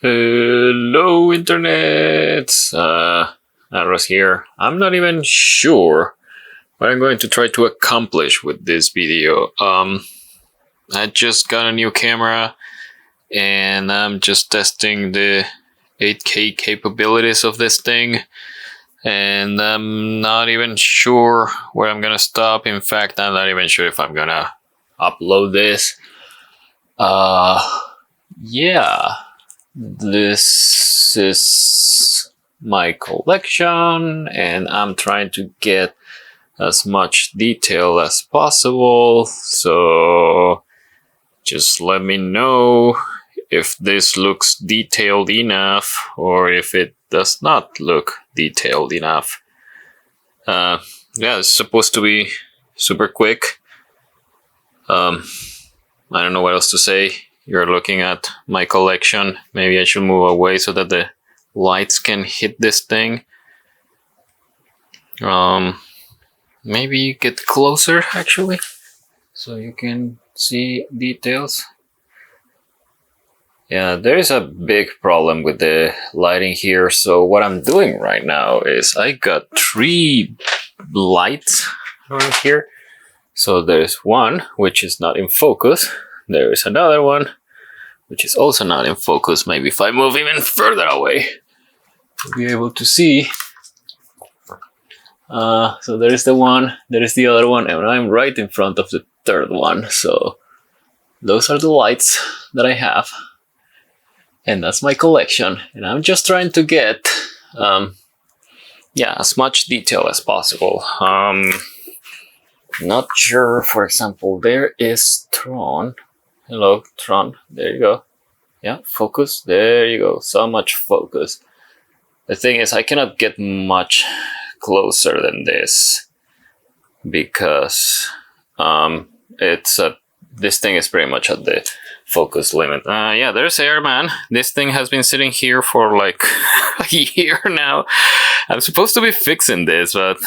Hello, internet. Aros here. I'm not even sure what I'm going to try to accomplish with this video. I just got a new camera and I'm just testing the 8K capabilities of this thing, and I'm not even sure where I'm gonna stop. In fact, I'm not even sure if I'm gonna upload this. Yeah. This is my collection and I'm trying to get as much detail as possible, so just let me know if this looks detailed enough or if it does not look detailed enough. Yeah, it's supposed to be super quick. I don't know what else to say. You're looking at my collection. Maybe I should move away so that the lights can hit this thing. Maybe get closer actually, so you can see details. Yeah, there is a big problem with the lighting here. So what I'm doing right now is I got 3 lights around here. So there's one which is not in focus. There is another one which is also not in focus. Maybe if I move even further away, you'll be able to see. So there is the one, there is the other one, and I'm right in front of the third one. So those are the lights that I have, and that's my collection. And I'm just trying to get, yeah, as much detail as possible. Not sure. For example, there is Tron. Hello, Tron. There you go. Yeah, focus. There you go. So much focus. The thing is, I cannot get much closer than this because this thing is pretty much at the focus limit. Yeah, there's Airman. This thing has been sitting here for like a year now. I'm supposed to be fixing this, but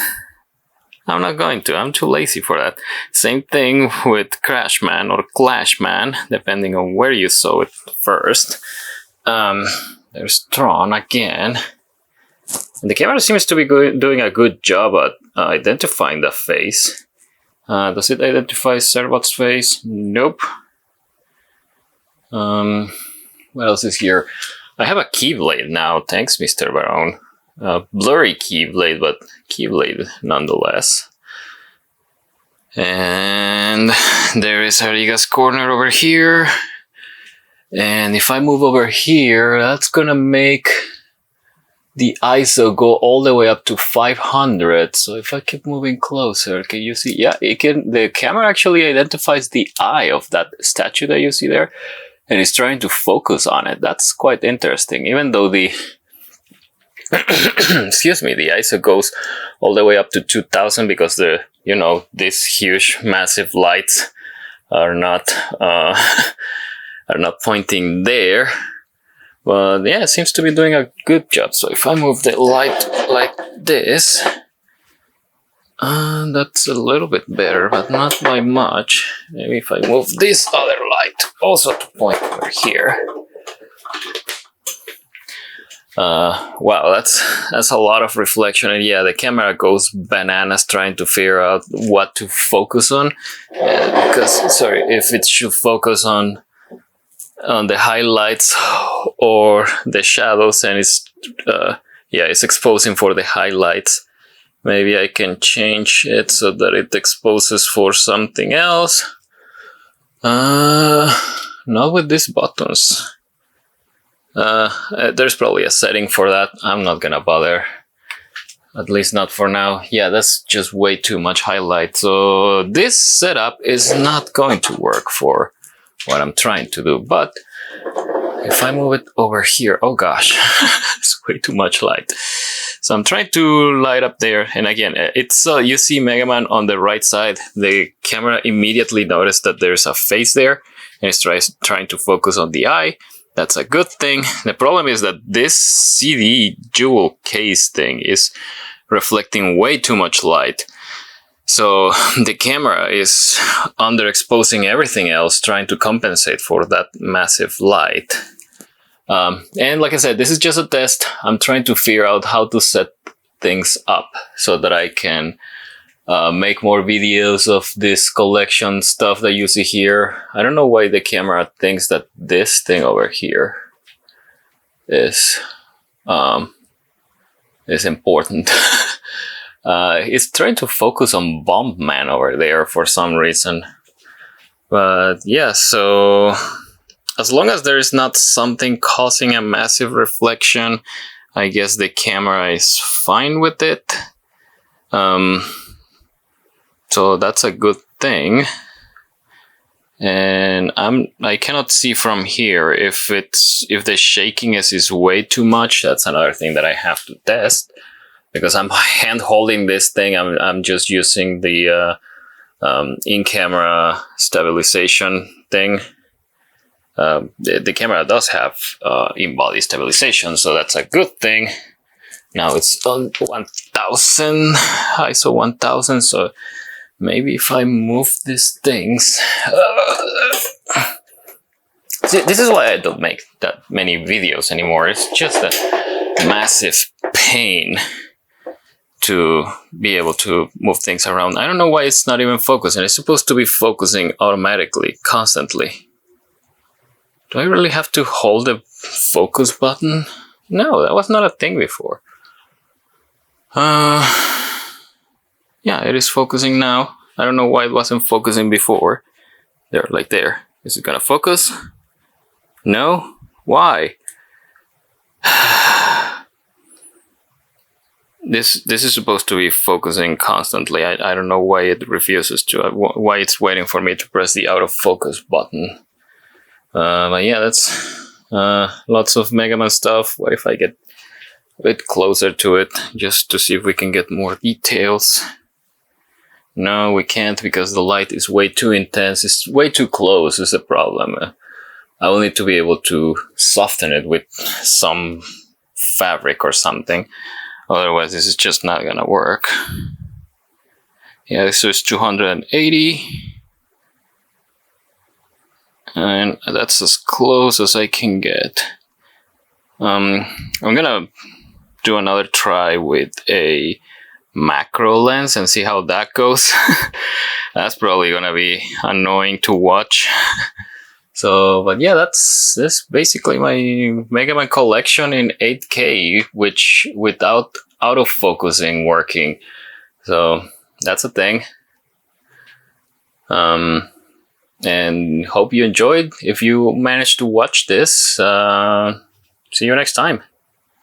I'm not going to. I'm too lazy for that. Same thing with Crashman or Clashman, depending on where you saw it first. There's Tron again. And the camera seems to be doing a good job at identifying the face. Does it identify Cerbot's face? Nope. What else is here? I have a keyblade now. Thanks, Mr. Barone. Blurry keyblade, but keyblade nonetheless. And there is Ariga's corner over here. And if I move over here, that's gonna make the ISO go all the way up to 500. So if I keep moving closer, can you see? Yeah, it can. The camera actually identifies the eye of that statue that you see there, and it's trying to focus on it. That's quite interesting. Even though the excuse me, the ISO goes all the way up to 2000 because these huge, massive lights are not pointing there. But yeah, it seems to be doing a good job. So if I move the light like this, that's a little bit better, but not by much. Maybe if I move this other light also to point over here. Wow, that's a lot of reflection, and yeah, the camera goes bananas trying to figure out what to focus on. Because, sorry, if it should focus on the highlights or the shadows, and it's exposing for the highlights. Maybe I can change it so that it exposes for something else. Not with these buttons. There's probably a setting for that. I'm not gonna bother. At least not for now. Yeah, that's just way too much highlight. So this setup is not going to work for what I'm trying to do. But if I move it over here, oh gosh, it's way too much light. So I'm trying to light up there. And again, it's you see Mega Man on the right side. The camera immediately noticed that there's a face there, and it's trying to focus on the eye. That's a good thing. The problem is that this CD jewel case thing is reflecting way too much light. So the camera is underexposing everything else, trying to compensate for that massive light. And like I said, this is just a test. I'm trying to figure out how to set things up so that I can make more videos of this collection stuff that you see here. I don't know why the camera thinks that this thing over here is important. It's trying to focus on Bomb Man over there for some reason. But yeah, so as long as there is not something causing a massive reflection, I guess the camera is fine with it. So that's a good thing. And I cannot see from here if the shakiness is way too much. That's another thing that I have to test, because I'm hand holding this thing. I'm just using the in-camera stabilization thing. The camera does have in-body stabilization, so that's a good thing. Now it's on 1000, ISO 1000, so maybe if I move these things... See, this is why I don't make that many videos anymore. It's just a massive pain to be able to move things around. I don't know why it's not even focusing. It's supposed to be focusing automatically, constantly. Do I really have to hold the focus button? No, that was not a thing before. Yeah, it is focusing now. I don't know why it wasn't focusing before. There, like there. Is it gonna focus? No? Why? This is supposed to be focusing constantly. I don't know why it refuses to. Why it's waiting for me to press the out of focus button. But yeah, that's lots of Mega Man stuff. What if I get a bit closer to it, just to see if we can get more details? No, we can't, because the light is way too intense. It's way too close is the problem. I will need to be able to soften it with some fabric or something. Otherwise, this is just not gonna work. Yeah, so it's 280. And that's as close as I can get. I'm gonna do another try with a macro lens and see how that goes. That's probably gonna be annoying to watch. So, but yeah, that's basically my Mega Man collection in 8K, which without autofocusing working. So that's a thing. And hope you enjoyed. If you managed to watch this, see you next time.